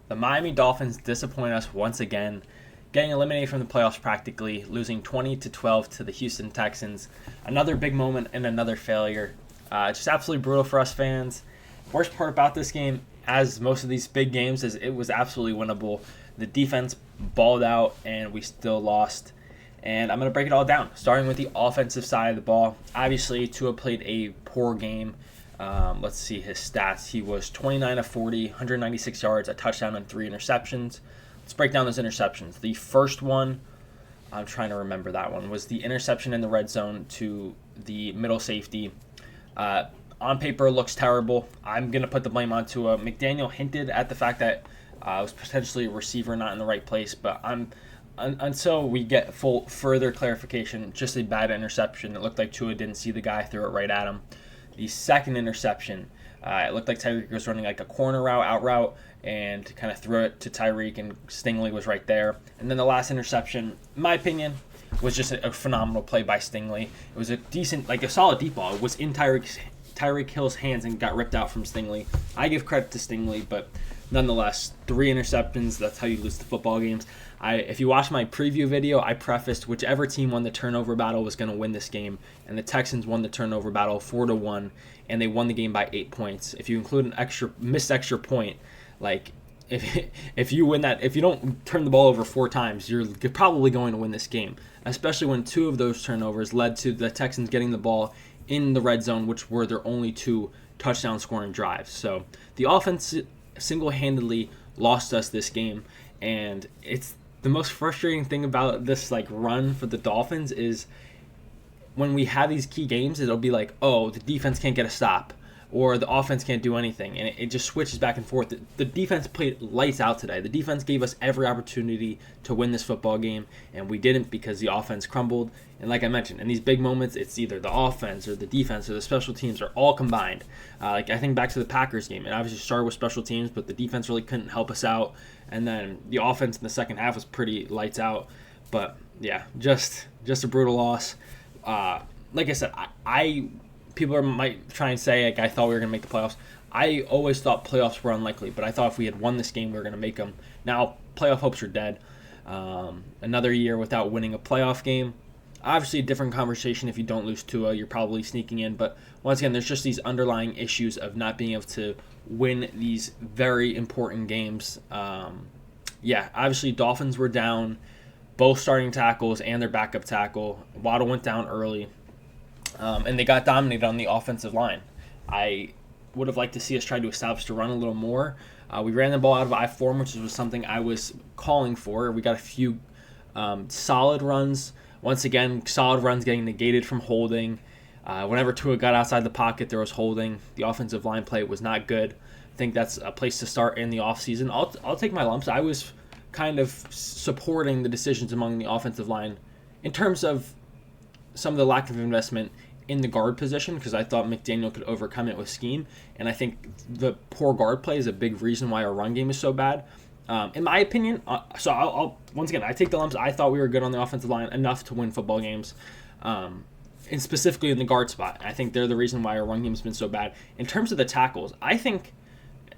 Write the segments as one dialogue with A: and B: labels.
A: The Miami Dolphins disappoint us once again, getting eliminated from the playoffs practically, losing 20-12 to the Houston Texans. Another big moment and another failure. Just absolutely brutal for us fans. Worst part about this game, as most of these big games, is it was absolutely winnable. The defense balled out and we still lost. And I'm going to break it all down, starting with the offensive side of the ball. Obviously, Tua played a poor game. Let's see his stats. He was 29 of 40, 196 yards, a touchdown, and 3 interceptions. Let's break down those interceptions. The first one, I'm trying to remember that one, was the interception in the red zone to the middle safety. On paper, looks terrible. I'm going to put the blame on Tua. McDaniel hinted at the fact that it was potentially a receiver not in the right place, but until we get further clarification, just a bad interception. It looked like Tua didn't see the guy, threw it right at him. The second interception, it looked like Tyreek was running like a corner route, out route, and kind of threw it to Tyreek, and Stingley was right there. And then the last interception, in my opinion, was just a phenomenal play by Stingley. It was a decent, like a solid deep ball. It was in Tyreek Hill's hands and got ripped out from Stingley. I give credit to Stingley, but nonetheless, 3 interceptions, that's how you lose the football games. If you watch my preview video, I prefaced whichever team won the turnover battle was going to win this game, and the Texans won the turnover battle 4-1, and they won the game by 8 points. If you include an missed extra point, like if you win that, if you don't turn the ball over 4 times, you're probably going to win this game, especially when 2 of those turnovers led to the Texans getting the ball in the red zone, which were their only 2 touchdown scoring drives. So the offense single-handedly lost us this game, and it's the most frustrating thing about this run for the Dolphins is when we have these key games, it'll be like, oh, the defense can't get a stop or the offense can't do anything, and it just switches back and forth. The defense played lights out today. The defense gave us every opportunity to win this football game, and we didn't because the offense crumbled. And like I mentioned, in these big moments, it's either the offense or the defense or the special teams are all combined. I think back to the Packers game, it obviously started with special teams, but the defense really couldn't help us out. And then the offense in the second half was pretty lights out. But yeah, just a brutal loss. Like I said, I people might try and say I thought we were going to make the playoffs. I always thought playoffs were unlikely, but I thought if we had won this game, we were going to make them. Now, playoff hopes are dead. Another year without winning a playoff game. Obviously, a different conversation if you don't lose Tua, you're probably sneaking in. But once again, there's just these underlying issues of not being able to win these very important games. Obviously, Dolphins were down both starting tackles and their backup tackle. Waddle went down early, and they got dominated on the offensive line. I would have liked to see us try to establish the run a little more. We ran the ball out of I-form, which was something I was calling for. We got a few solid runs. Once again, solid runs getting negated from holding. Whenever Tua got outside the pocket, there was holding. The offensive line play was not good. I think that's a place to start in the offseason. I'll take my lumps. I was kind of supporting the decisions among the offensive line in terms of some of the lack of investment in the guard position, because I thought McDaniel could overcome it with scheme. And I think the poor guard play is a big reason why our run game is so bad. In my opinion, I'll once again, I take the lumps. I thought we were good on the offensive line, enough to win football games, and specifically in the guard spot. I think they're the reason why our run game has been so bad. In terms of the tackles, I think,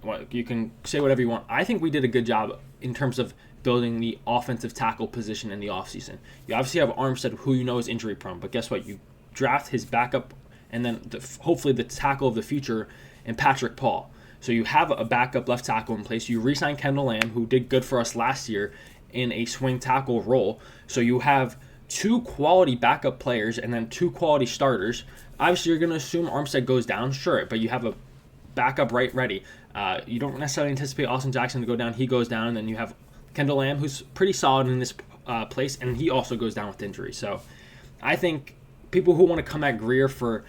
A: well, you can say whatever you want. I think we did a good job in terms of building the offensive tackle position in the offseason. You obviously have Armstead, who you know is injury prone, but guess what? You draft his backup and then hopefully the tackle of the future in Patrick Paul. So you have a backup left tackle in place. You re-sign Kendall Lamb, who did good for us last year in a swing tackle role. So you have 2 quality backup players and then 2 quality starters. Obviously, you're going to assume Armstead goes down, sure, but you have a backup ready. You don't necessarily anticipate Austin Jackson to go down. He goes down, and then you have Kendall Lamb, who's pretty solid in this place, and he also goes down with injury. So I think people who want to come at Greer for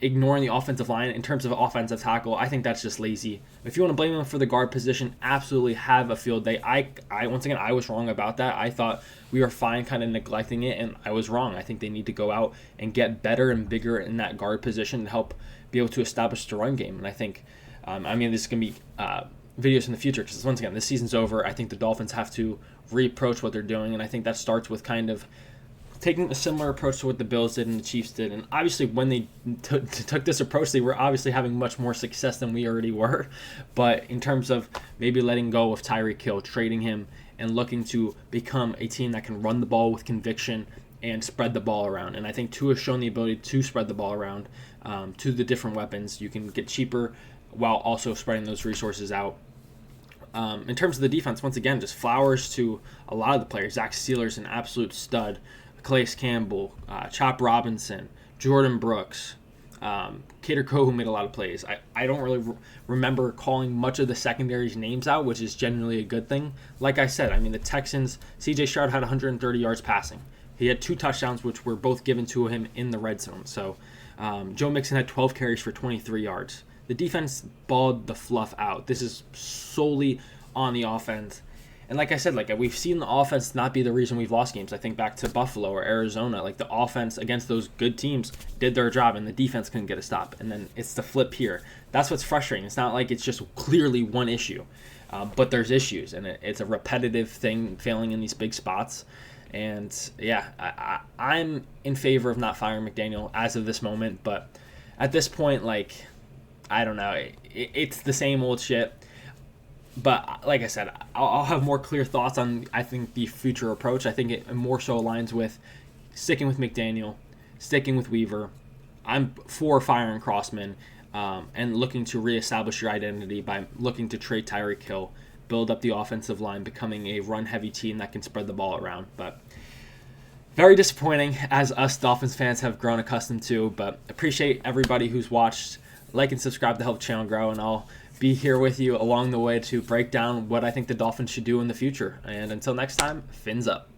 A: ignoring the offensive line in terms of offensive tackle, I think that's just lazy. If you want to blame him for the guard position, absolutely have a field day. I once again, I was wrong about that. I thought we were fine kind of neglecting it, and I was wrong. I think they need to go out and get better and bigger in that guard position to help be able to establish the run game. And I think, this is going to be videos in the future, because once again, this season's over. I think the Dolphins have to reapproach what they're doing, and I think that starts with kind of taking a similar approach to what the Bills did and the Chiefs did. And obviously, when they took this approach, they were obviously having much more success than we already were. But in terms of maybe letting go of Tyreek Hill, trading him, and looking to become a team that can run the ball with conviction and spread the ball around. And I think Tua has shown the ability to spread the ball around to the different weapons. You can get cheaper while also spreading those resources out. In terms of the defense, once again, just flowers to a lot of the players. Zach Steeler's an absolute stud. Calais Campbell, Chop Robinson, Jordan Brooks, Kader Kohu made a lot of plays. I don't really remember calling much of the secondary's names out, which is generally a good thing. Like I said, I mean, the Texans, C.J. Stroud had 130 yards passing. He had 2 touchdowns, which were both given to him in the red zone. So Joe Mixon had 12 carries for 23 yards. The defense balled the fluff out. This is solely on the offense. And like I said, like we've seen the offense not be the reason we've lost games. I think back to Buffalo or Arizona, like the offense against those good teams did their job and the defense couldn't get a stop. And then it's the flip here. That's what's frustrating. It's not like it's just clearly one issue, but there's issues, and it's a repetitive thing failing in these big spots. And yeah, I'm in favor of not firing McDaniel as of this moment, but at this point, like, I don't know. It's the same old shit. But like I said, I'll have more clear thoughts on, I think, the future approach. I think it more so aligns with sticking with McDaniel, sticking with Weaver. I'm for firing Crossman and looking to reestablish your identity by looking to trade Tyreek Hill, build up the offensive line, becoming a run-heavy team that can spread the ball around. But very disappointing, as us Dolphins fans have grown accustomed to. But appreciate everybody who's watched. Like and subscribe to help the channel grow, and I'll be here with you along the way to break down what I think the Dolphins should do in the future. And until next time, fins up.